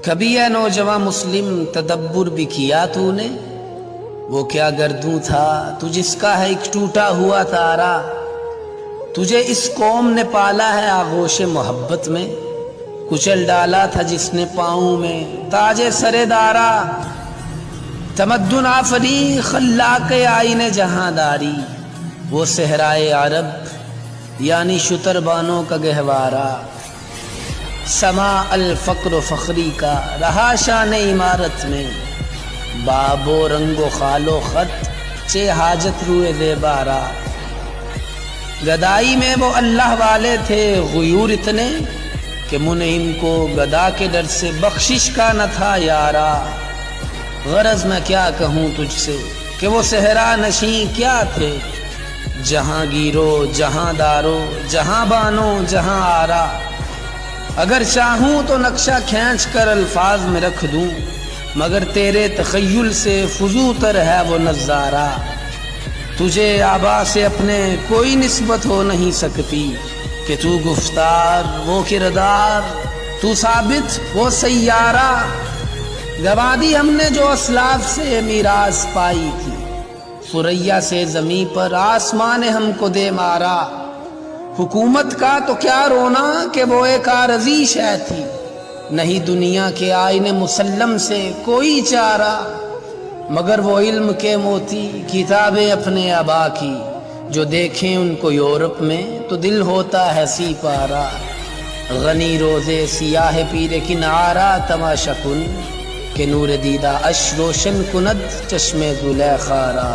کبھی اے نوجوان مسلم تدبر بھی کیا تو نے؟ وہ کیا گردوں تھا تو جس کا ہے ایک ٹوٹا ہوا تارا؟ تجھے اس قوم نے پالا ہے آغوش محبت میں، کچل ڈالا تھا جس نے پاؤں میں تاج سر دارا۔ تمدن آفری خلاق آئین جہاں داری، وہ صحرائے عرب یعنی شتر بانوں کا گہوارہ۔ سما الفقر و فخری کا رہا شان عمارت میں، باب و رنگ و خال و خط چے حاجت روئے دے بارہ۔ گدائی میں وہ اللہ والے تھے غیور اتنے کہ منعم کو گدا کے ڈر سے بخشش کا نہ تھا یارا۔ غرض میں کیا کہوں تجھ سے کہ وہ صحرا نشیں کیا تھے، جہاں گیرو جہاں دارو جہاں بانو جہاں آرا۔ اگر چاہوں تو نقشہ کھینچ کر الفاظ میں رکھ دوں، مگر تیرے تخیل سے فزوں تر ہے وہ نظارہ۔ تجھے آبا سے اپنے کوئی نسبت ہو نہیں سکتی کہ تو گفتار وہ کردار، تو ثابت وہ سیارہ۔ گنوا دی ہم نے جو اسلاف سے میراث پائی تھی، ثریا سے زمیں پر آسمان ہم کو دے مارا۔ حکومت کا تو کیا رونا کہ وہ ایک عارضی شے تھی، نہیں دنیا کے آئین مسلم سے کوئی چارہ۔ مگر وہ علم کے موتی کتابیں اپنے آبا کی، جو دیکھیں ان کو یورپ میں تو دل ہوتا ہے سی پارا۔ غنی روزے سیاہ پیر کنارہ تماشا کن، کہ نور دیدہ اش روشن کند چشم زلیخا را۔